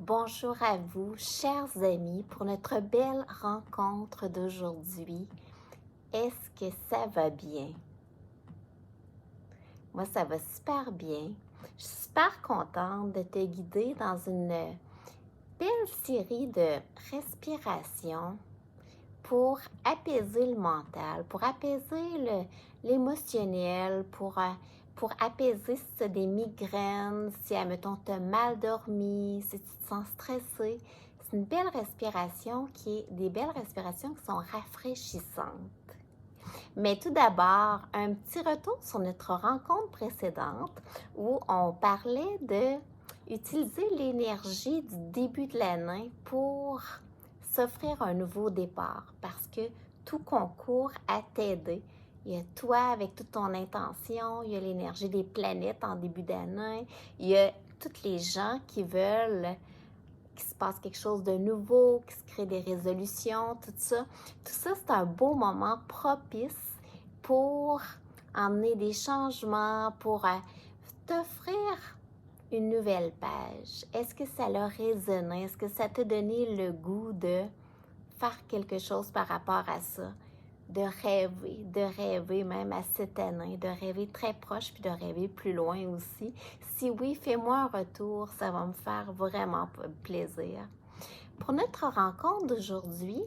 Bonjour à vous, chers amis, pour notre belle rencontre d'aujourd'hui. Est-ce que ça va bien? Moi, ça va super bien. Je suis super contente de te guider dans une belle série de respirations pour apaiser le mental, pour apaiser l'émotionnel, pour apaiser si tu as des migraines, si, admettons, tu as mal dormi, si tu te sens stressé. C'est une belle respiration des belles respirations qui sont rafraîchissantes. Mais tout d'abord, un petit retour sur notre rencontre précédente où on parlait de utiliser l'énergie du début de l'année pour s'offrir un nouveau départ parce que tout concourt à t'aider. Il y a toi avec toute ton intention, il y a l'énergie des planètes en début d'année, il y a toutes les gens qui veulent qu'il se passe quelque chose de nouveau, qui se crée des résolutions, tout ça. Tout ça, c'est un beau moment propice pour emmener des changements, pour t'offrir une nouvelle page. Est-ce que ça l'a résonné? Est-ce que ça t'a donné le goût de faire quelque chose par rapport à ça? De rêver même à cette année, de rêver très proche puis de rêver plus loin aussi. Si oui, fais-moi un retour, ça va me faire vraiment plaisir. Pour notre rencontre d'aujourd'hui,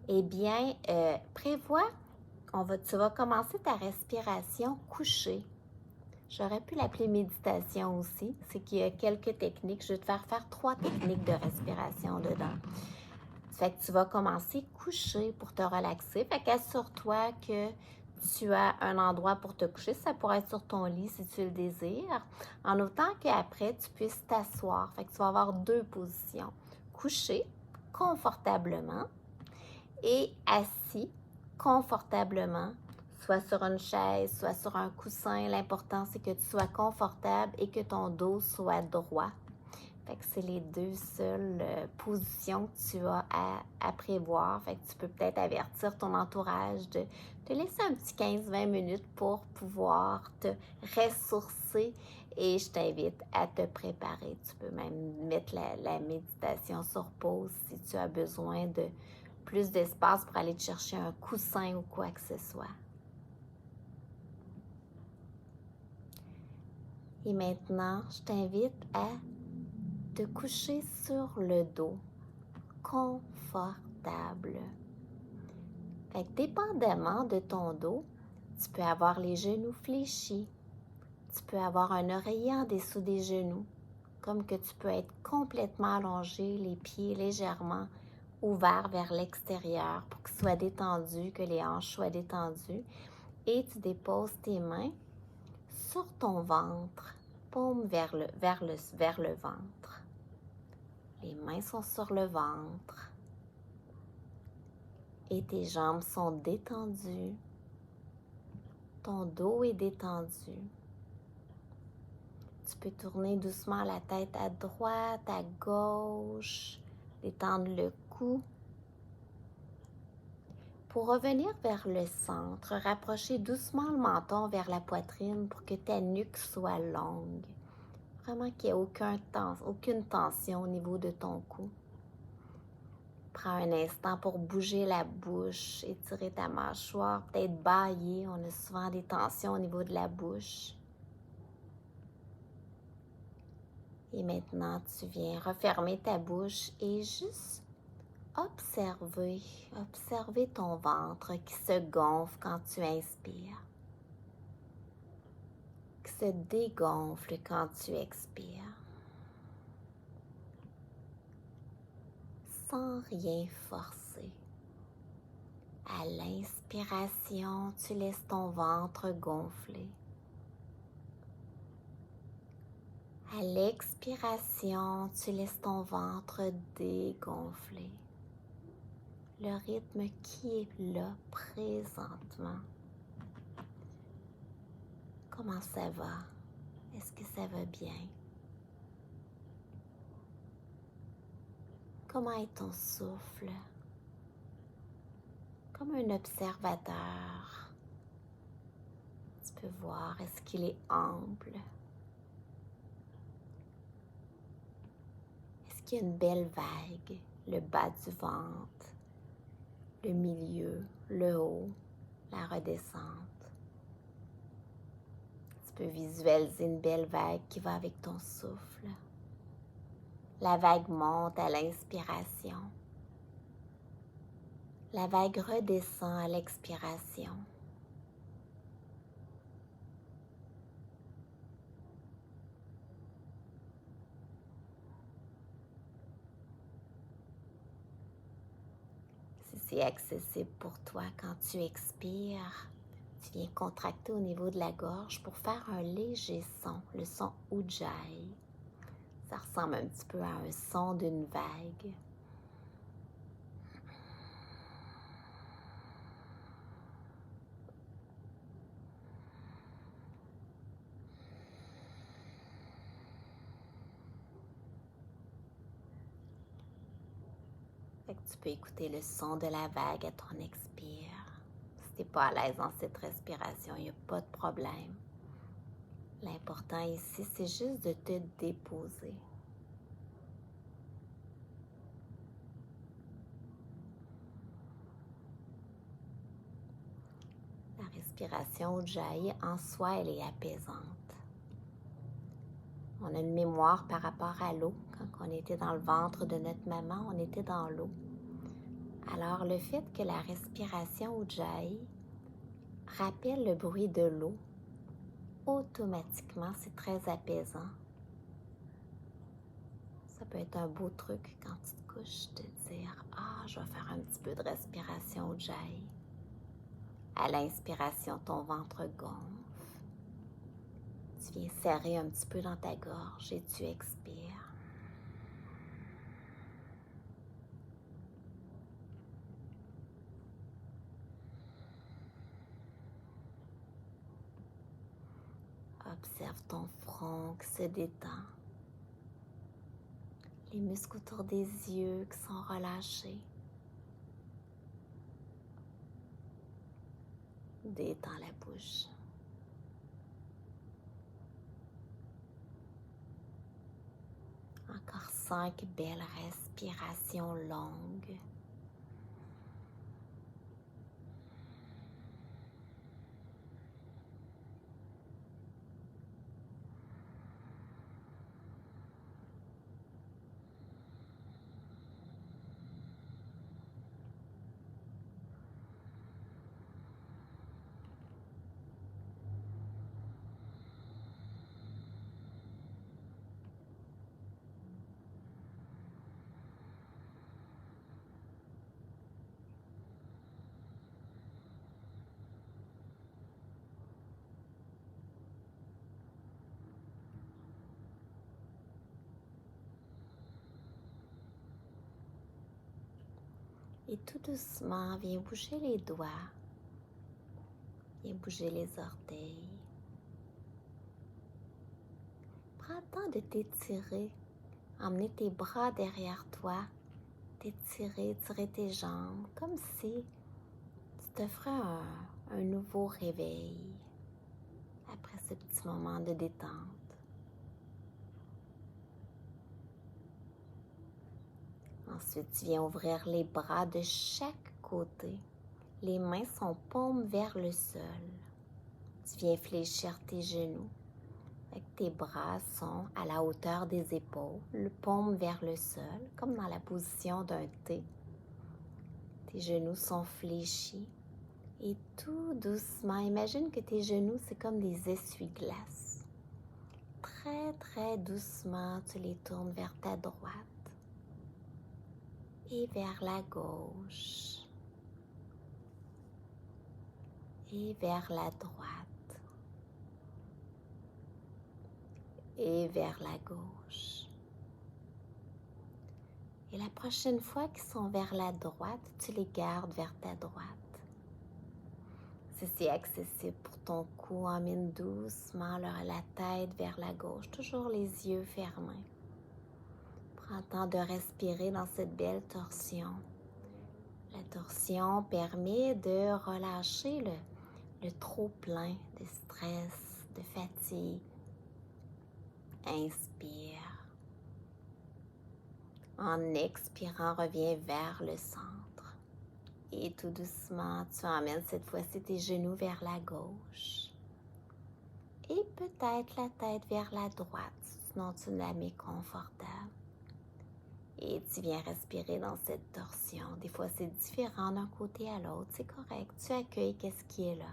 eh bien, prévois, tu vas commencer ta respiration couchée. J'aurais pu l'appeler méditation aussi. C'est qu'il y a quelques techniques. Je vais te faire 3 techniques de respiration dedans. Fait que tu vas commencer couché pour te relaxer. Fait qu'assure-toi que tu as un endroit pour te coucher. Ça pourrait être sur ton lit si tu le désires. En autant qu'après, tu puisses t'asseoir. Fait que tu vas avoir 2 positions. Couché confortablement et assis confortablement, soit sur une chaise, soit sur un coussin. L'important, c'est que tu sois confortable et que ton dos soit droit. Fait que c'est les 2 seules positions que tu as à prévoir. Fait que tu peux peut-être avertir ton entourage de te laisser un petit 15-20 minutes pour pouvoir te ressourcer et je t'invite à te préparer. Tu peux même mettre la méditation sur pause si tu as besoin de plus d'espace pour aller te chercher un coussin ou quoi que ce soit. Et maintenant, je t'invite à te coucher sur le dos, confortable. Fait que dépendamment de ton dos, tu peux avoir les genoux fléchis, tu peux avoir un oreiller en dessous des genoux, comme que tu peux être complètement allongé, les pieds légèrement ouverts vers l'extérieur pour qu'ils soient détendus, que les hanches soient détendues. Et tu déposes tes mains sur ton ventre, paume vers le ventre. Les mains sont sur le ventre et tes jambes sont détendues. Ton dos est détendu. Tu peux tourner doucement la tête à droite, à gauche, détendre le cou. Pour revenir vers le centre, rapprocher doucement le menton vers la poitrine pour que ta nuque soit longue. Vraiment qu'il n'y ait aucune tension au niveau de ton cou. Prends un instant pour bouger la bouche, étirer ta mâchoire, peut-être bâiller. On a souvent des tensions au niveau de la bouche. Et maintenant, tu viens refermer ta bouche et juste observer ton ventre qui se gonfle quand tu inspires, qui se dégonfle quand tu expires. Sans rien forcer. À l'inspiration, tu laisses ton ventre gonfler. À l'expiration, tu laisses ton ventre dégonfler. Le rythme qui est là présentement. Comment ça va? Est-ce que ça va bien? Comment est ton souffle? Comme un observateur, tu peux voir, est-ce qu'il est ample? Est-ce qu'il y a une belle vague, le bas du ventre, le milieu, le haut, la redescente. Tu peux visualiser une belle vague qui va avec ton souffle. La vague monte à l'inspiration. La vague redescend à l'expiration. Si c'est accessible pour toi, quand tu expires, tu viens contracter au niveau de la gorge pour faire un léger son, le son Ujjayi. Ça ressemble un petit peu à un son d'une vague. Fait que tu peux écouter le son de la vague à ton expire. Si tu n'es pas à l'aise dans cette respiration, il n'y a pas de problème. L'important ici, c'est juste de te déposer. La respiration Ujjayi en soi, elle est apaisante. On a une mémoire par rapport à l'eau. Quand on était dans le ventre de notre maman, on était dans l'eau. Alors, le fait que la respiration Ujjayi rappelle le bruit de l'eau, automatiquement, c'est très apaisant. Ça peut être un beau truc quand tu te couches, de dire « Ah, je vais faire un petit peu de respiration Ujjayi ». À l'inspiration, ton ventre gonfle. Tu viens serrer un petit peu dans ta gorge et tu expires. Observe ton front qui se détend. Les muscles autour des yeux qui sont relâchés. Détends la bouche. Encore 5 belles respirations longues. Et tout doucement, viens bouger les doigts. Viens bouger les orteils. Prends le temps de t'étirer. Emmener tes bras derrière toi. T'étirer, tirer tes jambes. Comme si tu te ferais un nouveau réveil. Après ce petit moment de détente. Ensuite, tu viens ouvrir les bras de chaque côté. Les mains sont paumes vers le sol. Tu viens fléchir tes genoux. Tes bras sont à la hauteur des épaules, le paume vers le sol, comme dans la position d'un T. Tes genoux sont fléchis. Et tout doucement, imagine que tes genoux, c'est comme des essuie-glaces. Très, très doucement, tu les tournes vers ta droite et vers la gauche et vers la droite et vers la gauche. Et la prochaine fois qu'ils sont vers la droite, tu les gardes vers ta droite. Si c'est accessible pour ton cou, emmène doucement la tête vers la gauche, toujours les yeux fermés. Prends le temps de respirer dans cette belle torsion. La torsion permet de relâcher le trop-plein de stress, de fatigue. Inspire. En expirant, reviens vers le centre. Et tout doucement, tu emmènes cette fois-ci tes genoux vers la gauche. Et peut-être la tête vers la droite, sinon tu la mets confortable. Et tu viens respirer dans cette torsion. Des fois, c'est différent d'un côté à l'autre. C'est correct. Tu accueilles qu'est-ce qui est là.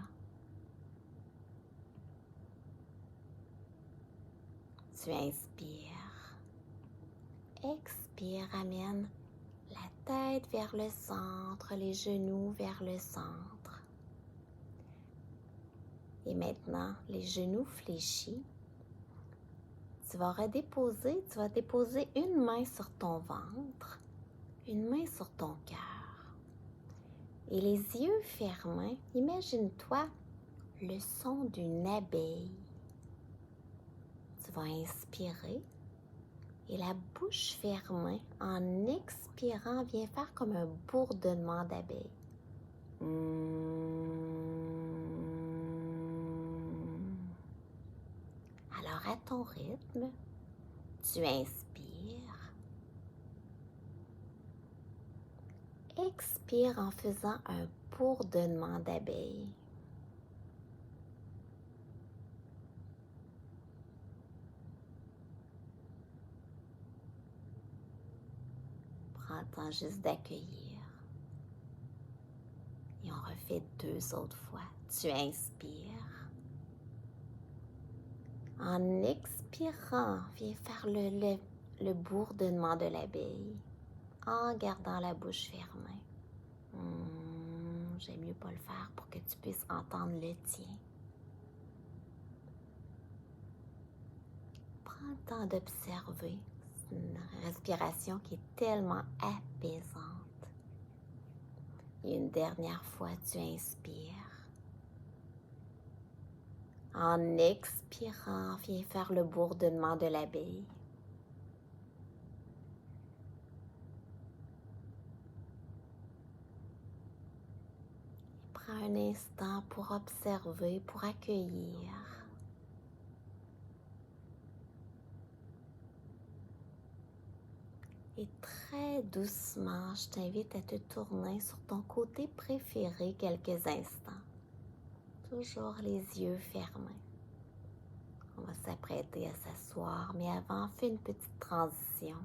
Tu inspires. Expire, amène la tête vers le centre, les genoux vers le centre. Et maintenant, les genoux fléchis. Tu vas déposer une main sur ton ventre, une main sur ton cœur. Et les yeux fermés, imagine-toi le son d'une abeille. Tu vas inspirer et la bouche fermée, en expirant, viens faire comme un bourdonnement d'abeille. Alors, à ton rythme, tu inspires. Expire en faisant un bourdonnement d'abeille. Prends le temps juste d'accueillir. Et on refait 2 autres fois. Tu inspires. En expirant, viens faire le bourdonnement de l'abeille en gardant la bouche fermée. J'aime mieux pas le faire pour que tu puisses entendre le tien. Prends le temps d'observer. C'est une respiration qui est tellement apaisante. Et une dernière fois, tu inspires. En expirant, viens faire le bourdonnement de l'abeille. Prends un instant pour observer, pour accueillir. Et très doucement, je t'invite à te tourner sur ton côté préféré quelques instants. Toujours les yeux fermés. On va s'apprêter à s'asseoir, mais avant, fais une petite transition.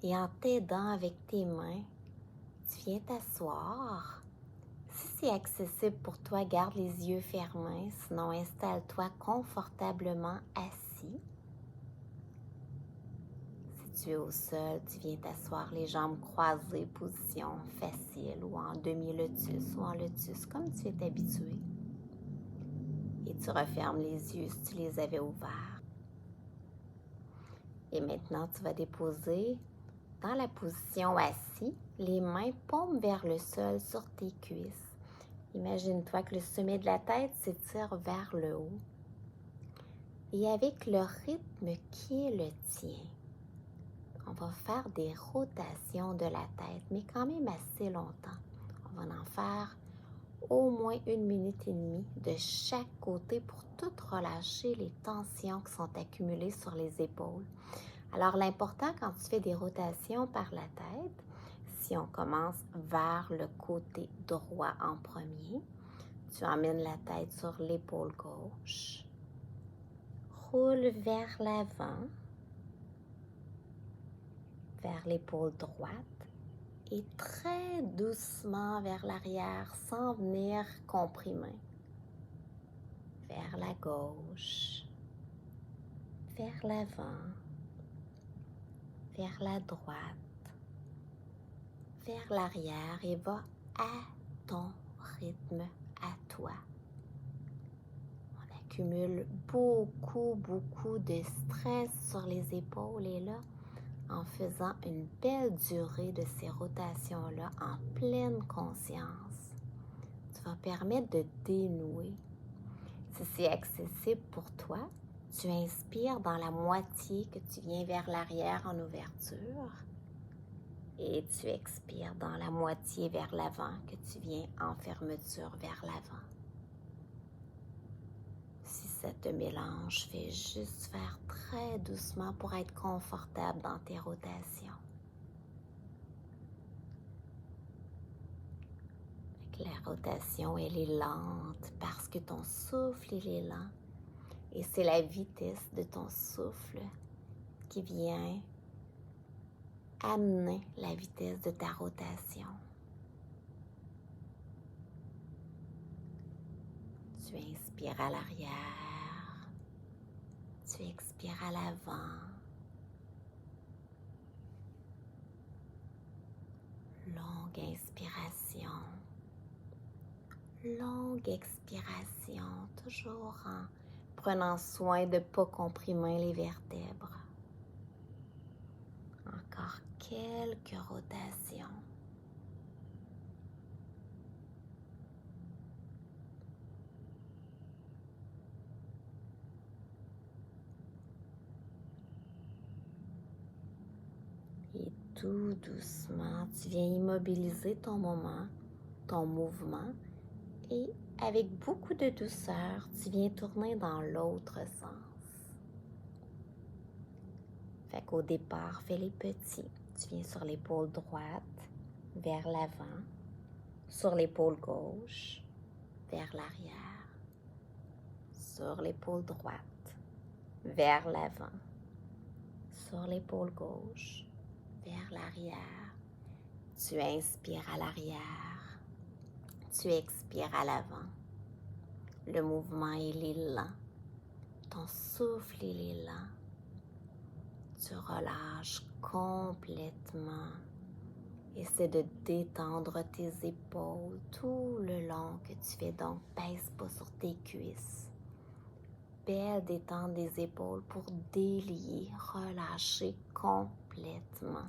Et en t'aidant avec tes mains, tu viens t'asseoir. Si c'est accessible pour toi, garde les yeux fermés, sinon installe-toi confortablement assis. Si tu es au sol, tu viens t'asseoir les jambes croisées, position facile, ou en demi-lotus ou en lotus, comme tu es habitué. Et tu refermes les yeux si tu les avais ouverts. Et maintenant, tu vas déposer dans la position assis, les mains paumes vers le sol sur tes cuisses. Imagine-toi que le sommet de la tête s'étire vers le haut. Et avec le rythme qui est le tien, on va faire des rotations de la tête, mais quand même assez longtemps. On va en faire au moins 1 minute et demie de chaque côté pour tout relâcher les tensions qui sont accumulées sur les épaules. Alors, l'important quand tu fais des rotations par la tête, si on commence vers le côté droit en premier, tu emmènes la tête sur l'épaule gauche, roule vers l'avant, vers l'épaule droite et très doucement vers l'arrière sans venir comprimer. Vers la gauche, vers l'avant, vers la droite, vers l'arrière et va à ton rythme, à toi. On accumule beaucoup de stress sur les épaules et là, en faisant une belle durée de ces rotations-là en pleine conscience, tu vas permettre de dénouer. Si c'est accessible pour toi, tu inspires dans la moitié que tu viens vers l'arrière en ouverture et tu expires dans la moitié vers l'avant que tu viens en fermeture vers l'avant. Si ça te mélange. Fais juste faire très doucement pour être confortable dans tes rotations. La rotation, elle est lente parce que ton souffle, il est lent. Et c'est la vitesse de ton souffle qui vient amener la vitesse de ta rotation. Tu inspires à l'arrière, tu expires à l'avant. Longue inspiration, longue expiration, toujours en prenant soin de ne pas comprimer les vertèbres. Encore quelques rotations. Et tout doucement, tu viens immobiliser ton moment, ton mouvement, et avec beaucoup de douceur, tu viens tourner dans l'autre sens. Fait qu'au départ, fais les petits. Tu viens sur l'épaule droite, vers l'avant, sur l'épaule gauche, vers l'arrière, sur l'épaule droite, vers l'avant, sur l'épaule gauche, vers l'arrière. Tu inspires à l'arrière, tu expires à l'avant. Le mouvement, il est lent. Ton souffle, il est lent. Tu relâches complètement. Essaie de détendre tes épaules tout le long que tu fais. Donc, pèse pas sur tes cuisses. Belle détente des épaules pour délier, relâcher complètement.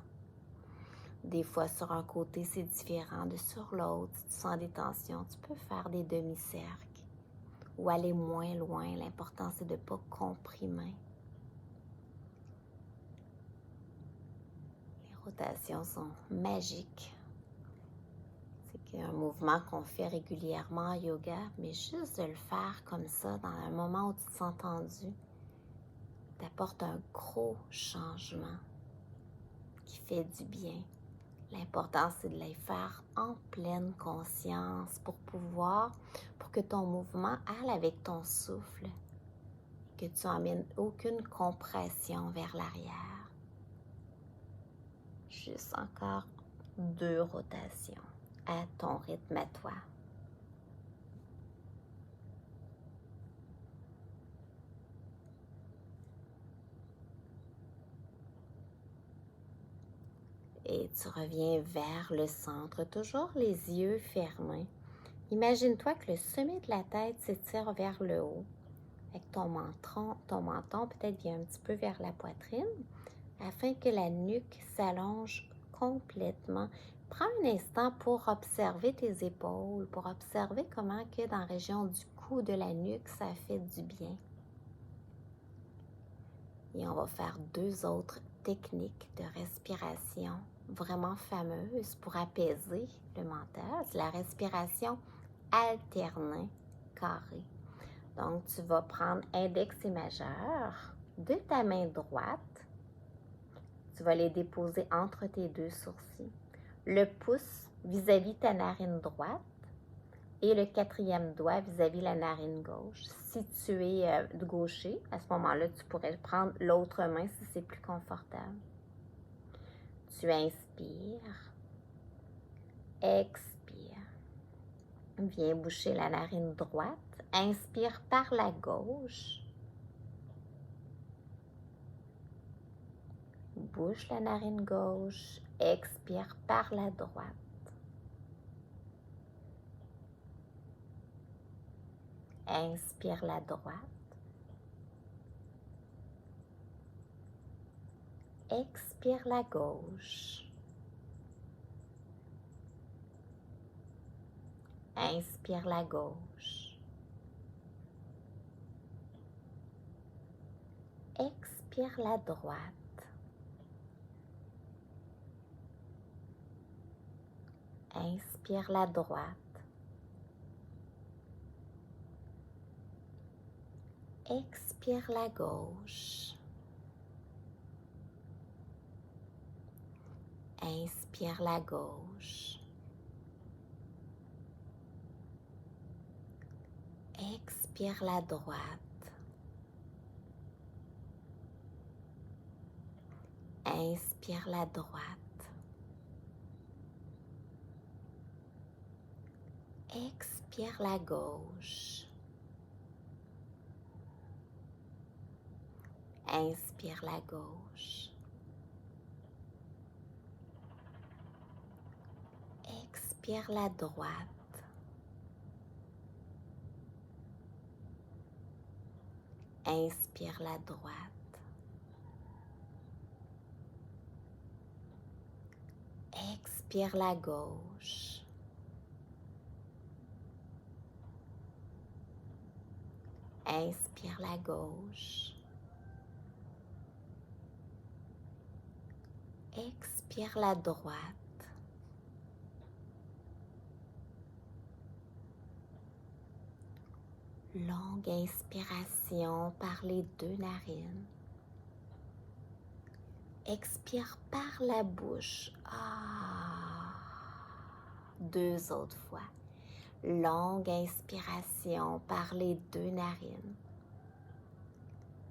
Des fois, sur un côté, c'est différent de sur l'autre. Si tu sens des tensions, tu peux faire des demi-cercles ou aller moins loin. L'important, c'est de ne pas comprimer. Les rotations sont magiques. C'est un mouvement qu'on fait régulièrement en yoga, mais juste de le faire comme ça, dans un moment où tu te sens tendu, t'apporte un gros changement qui fait du bien. L'important, c'est de les faire en pleine conscience pour que ton mouvement aille avec ton souffle, que tu n'emmènes aucune compression vers l'arrière. Juste encore 2 rotations à ton rythme à toi. Et tu reviens vers le centre, toujours les yeux fermés. Imagine-toi que le sommet de la tête s'étire vers le haut. Avec ton menton peut-être vient un petit peu vers la poitrine, afin que la nuque s'allonge complètement. Prends un instant pour observer tes épaules, pour observer comment que dans la région du cou, de la nuque, ça fait du bien. Et on va faire 2 autres techniques de respiration vraiment fameuses pour apaiser le mental. C'est la respiration alternée carrée. Donc, tu vas prendre index et majeur de ta main droite. Tu vas les déposer entre tes 2 sourcils. Le pouce vis-à-vis ta narine droite et le 4e doigt vis-à-vis la narine gauche. Si tu es gaucher, à ce moment-là, tu pourrais prendre l'autre main si c'est plus confortable. Tu inspires, expire. Viens boucher la narine droite. Inspire par la gauche. Bouche la narine gauche. Expire par la droite. Inspire la droite. Expire la gauche. Inspire la gauche. Expire la droite. Inspire la droite. Expire la gauche. Inspire la gauche. Expire la droite. Inspire la droite. Expire la gauche. Inspire la gauche. Expire la droite. Inspire la droite. Expire la gauche. Inspire la gauche. Expire la droite. Longue inspiration par les deux narines. Expire par la bouche. Deux autres fois. Longue inspiration par les deux narines.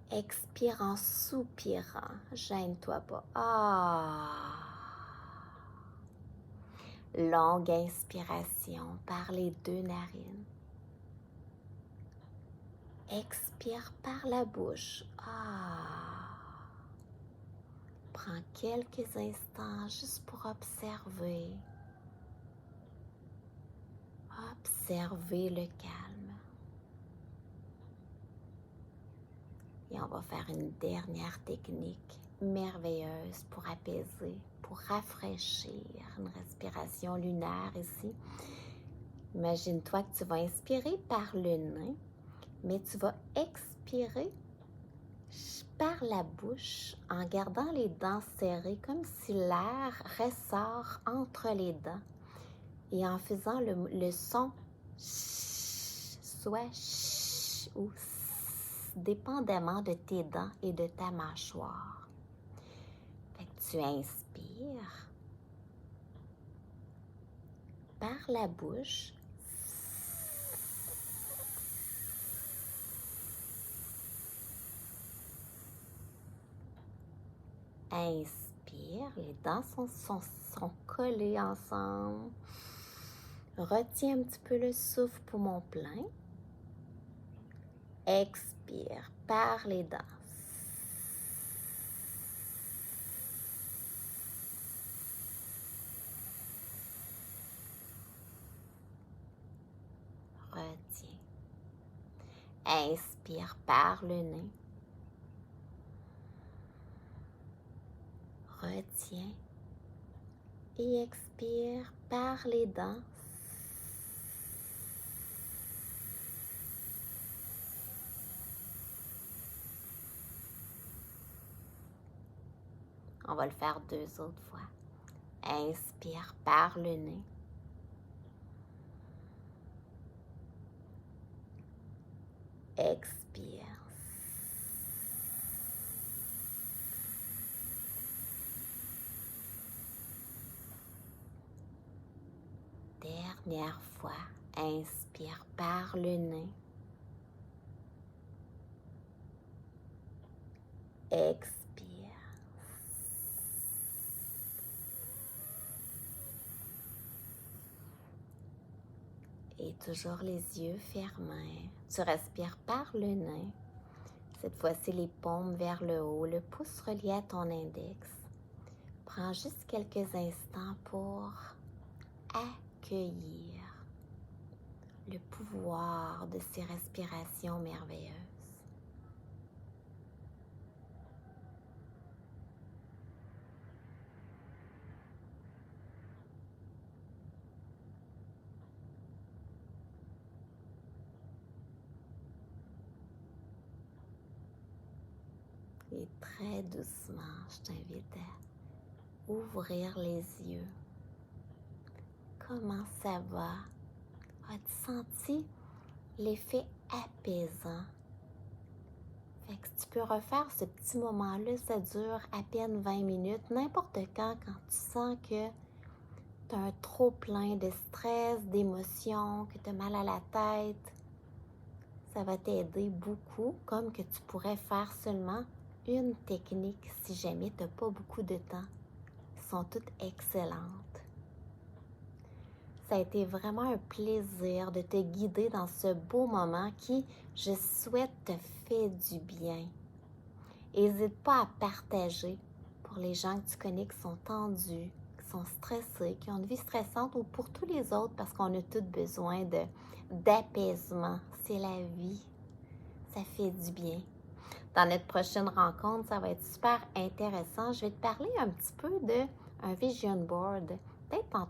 Expire en soupirant. Gêne-toi pas. Longue inspiration par les deux narines. Expire par la bouche. Prends quelques instants juste pour observer. Observer le calme. Et on va faire une dernière technique merveilleuse pour apaiser, pour rafraîchir. Une respiration lunaire ici. Imagine-toi que tu vas inspirer par le nez, mais tu vas expirer par la bouche en gardant les dents serrées, comme si l'air ressort entre les dents et en faisant le son soit ou dépendamment de tes dents et de ta mâchoire. Fait que tu inspires par la bouche. Inspire, les dents sont collées ensemble. Retiens un petit peu le souffle poumon plein. Expire par les dents. Retiens. Inspire par le nez. Retiens. Et expire par les dents. On va le faire deux autres fois. Inspire par le nez. Expire. Dernière fois, inspire par le nez. Expire. Et toujours les yeux fermés. Tu respires par le nez. Cette fois-ci, les paumes vers le haut, le pouce relié à ton index. Prends juste quelques instants pour accueillir le pouvoir de ces respirations merveilleuses. Et très doucement, je t'invite à ouvrir les yeux. Comment ça va? As-tu senti l'effet apaisant Fait que tu peux refaire ce petit moment-là, ça dure à peine 20 minutes, n'importe quand tu sens que tu as un trop plein de stress, d'émotions, que tu as mal à la tête. Ça va t'aider beaucoup, comme que tu pourrais faire seulement une technique si jamais tu n'as pas beaucoup de temps. Elles sont toutes excellentes. Ça a été vraiment un plaisir de te guider dans ce beau moment qui, je souhaite, te fait du bien. N'hésite pas à partager pour les gens que tu connais qui sont tendus, qui sont stressés, qui ont une vie stressante ou pour tous les autres parce qu'on a tous besoin d'apaisement. C'est la vie. Ça fait du bien. Dans notre prochaine rencontre, ça va être super intéressant. Je vais te parler un petit peu d'un vision board. Peut-être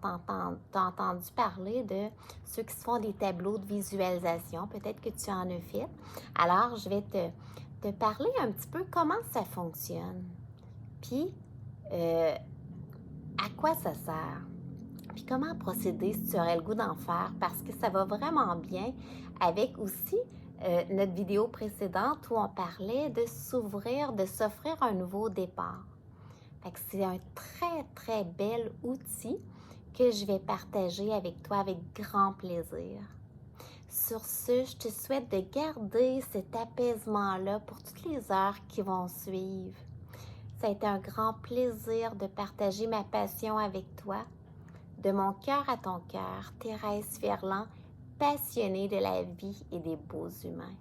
t'as entendu parler de ceux qui se font des tableaux de visualisation. Peut-être que tu en as fait. Alors, je vais te parler un petit peu comment ça fonctionne. Puis, à quoi ça sert. Puis comment procéder si tu aurais le goût d'en faire. Parce que ça va vraiment bien avec aussi notre vidéo précédente où on parlait de s'ouvrir, de s'offrir un nouveau départ. Fait que c'est un très, très bel outil que je vais partager avec toi avec grand plaisir. Sur ce, je te souhaite de garder cet apaisement-là pour toutes les heures qui vont suivre. Ça a été un grand plaisir de partager ma passion avec toi. De mon cœur à ton cœur, Thérèse Ferland, passionnée de la vie et des beaux humains.